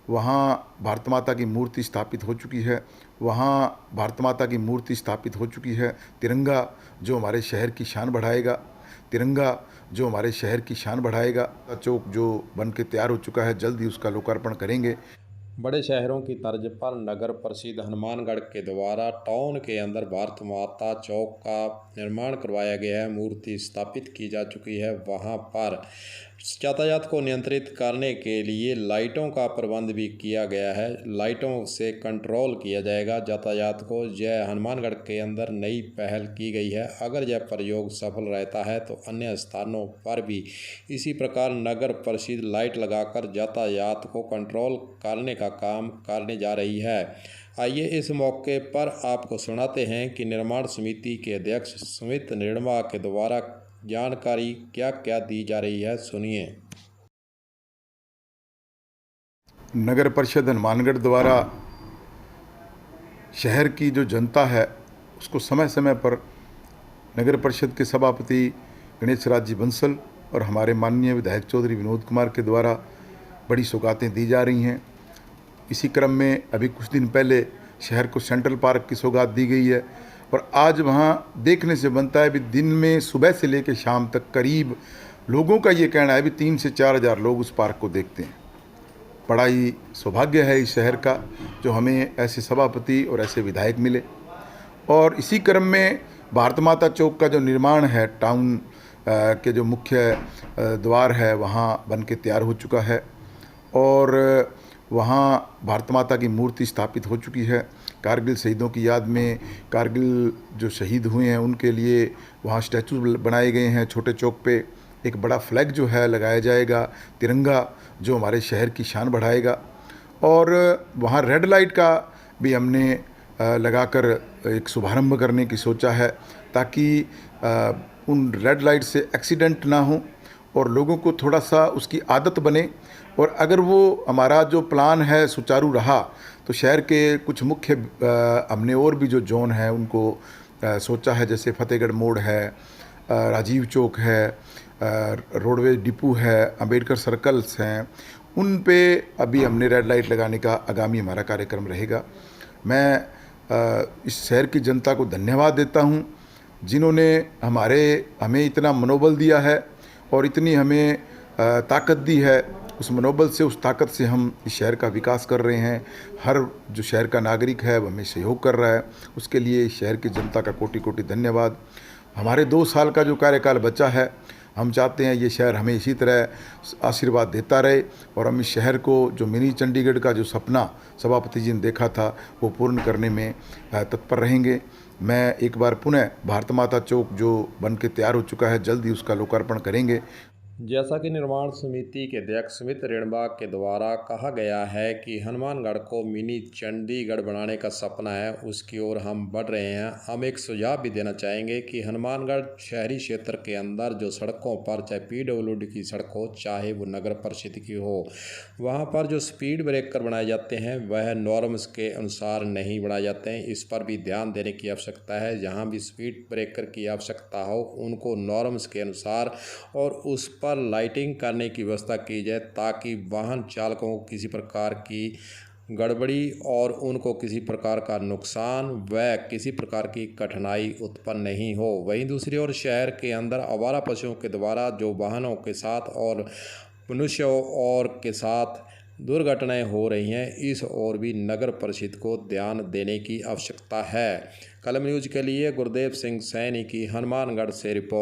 वहाँ भारत माता की मूर्ति स्थापित हो चुकी है। वहाँ भारत माता की मूर्ति स्थापित हो चुकी है। तिरंगा जो हमारे शहर की शान बढ़ाएगा, तिरंगा जो हमारे शहर की शान बढ़ाएगा। चौक जो बन के तैयार हो चुका है, जल्द ही उसका लोकार्पण करेंगे। बड़े शहरों की तर्ज पर नगर परिषद हनुमानगढ़ के द्वारा टाउन के अंदर भारत माता चौक का निर्माण करवाया गया है। मूर्ति स्थापित की जा चुकी है। वहां पर यातायात को नियंत्रित करने के लिए लाइटों का प्रबंध भी किया गया है। लाइटों से कंट्रोल किया जाएगा यातायात को। यह हनुमानगढ़ के अंदर नई पहल की गई है। अगर यह प्रयोग सफल रहता है तो अन्य स्थानों पर भी इसी प्रकार नगर परिषद लाइट लगाकर यातायात को कंट्रोल करने का काम करने जा रही है। आइए इस मौके पर आपको सुनाते हैं कि निर्माण समिति के अध्यक्ष सुमित निर्मा के द्वारा जानकारी क्या क्या दी जा रही है, सुनिए। नगर परिषद हनुमानगढ़ द्वारा शहर की जो जनता है उसको समय समय पर नगर परिषद के सभापति गणेश राज जी बंसल और हमारे माननीय विधायक चौधरी विनोद कुमार के द्वारा बड़ी सौगातें दी जा रही हैं। इसी क्रम में अभी कुछ दिन पहले शहर को सेंट्रल पार्क की सौगात दी गई है। और आज वहाँ देखने से बनता है भी दिन में सुबह से लेकर शाम तक करीब लोगों का ये कहना है भी 3 से 4 हज़ार लोग उस पार्क को देखते हैं। बड़ा ही सौभाग्य है इस शहर का जो हमें ऐसे सभापति और ऐसे विधायक मिले। और इसी क्रम में भारत माता चौक का जो निर्माण है, टाउन के जो मुख्य द्वार है वहाँ बन के तैयार हो चुका है। और वहाँ भारत माता की मूर्ति स्थापित हो चुकी है। कारगिल शहीदों की याद में, कारगिल जो शहीद हुए हैं उनके लिए वहाँ स्टैचू बनाए गए हैं। छोटे चौक पे एक बड़ा फ्लैग जो है लगाया जाएगा, तिरंगा जो हमारे शहर की शान बढ़ाएगा। और वहाँ रेड लाइट का भी हमने लगाकर एक शुभारंभ करने की सोचा है ताकि उन रेड लाइट से एक्सीडेंट ना हो और लोगों को थोड़ा सा उसकी आदत बने। और अगर वो हमारा जो प्लान है सुचारू रहा तो शहर के कुछ मुख्य हमने और भी जो जोन है उनको सोचा है, जैसे फतेहगढ़ मोड़ है, राजीव चौक है, रोडवेज डिपो है, अंबेडकर सर्कल्स हैं, उन पे अभी हमने रेड लाइट लगाने का आगामी हमारा कार्यक्रम रहेगा। मैं इस शहर की जनता को धन्यवाद देता हूँ जिन्होंने हमें इतना मनोबल दिया है और इतनी हमें ताकत दी है। उस मनोबल से, उस ताकत से हम इस शहर का विकास कर रहे हैं। हर जो शहर का नागरिक है वो हमें सहयोग कर रहा है, उसके लिए इस शहर की जनता का कोटि कोटि धन्यवाद। हमारे 2 साल का जो कार्यकाल बचा है, हम चाहते हैं ये शहर हमें इसी तरह आशीर्वाद देता रहे और हम इस शहर को जो मिनी चंडीगढ़ का जो सपना सभापति जी ने देखा था वो पूर्ण करने में तत्पर रहेंगे। मैं एक बार पुनः भारत माता चौक जो बन के तैयार हो चुका है, जल्द ही उसका लोकार्पण करेंगे। जैसा कि निर्माण समिति के अध्यक्ष सुमित रेणबा के द्वारा कहा गया है कि हनुमानगढ़ को मिनी चंडीगढ़ बनाने का सपना है, उसकी ओर हम बढ़ रहे हैं। हम एक सुझाव भी देना चाहेंगे कि हनुमानगढ़ शहरी क्षेत्र के अंदर जो सड़कों पर, चाहे PWD की सड़क हो चाहे वो नगर परिषद की हो, वहाँ पर जो स्पीड ब्रेकर बनाए जाते हैं वह नॉर्म्स के अनुसार नहीं बनाए जाते हैं। इस पर भी ध्यान देने की आवश्यकता है। जहाँ भी स्पीड ब्रेकर की आवश्यकता हो उनको नॉर्म्स के अनुसार और उस पर लाइटिंग करने की व्यवस्था की जाए ताकि वाहन चालकों को किसी प्रकार की गड़बड़ी और उनको किसी प्रकार का नुकसान व किसी प्रकार की कठिनाई उत्पन्न नहीं हो। वहीं दूसरी ओर शहर के अंदर आवारा पशुओं के द्वारा जो वाहनों के साथ और मनुष्यों और के साथ दुर्घटनाएं हो रही हैं, इस ओर भी नगर परिषद को ध्यान देने की आवश्यकता है। कलम न्यूज़ के लिए गुरदेव सिंह सैनी की हनुमानगढ़ से रिपोर्ट।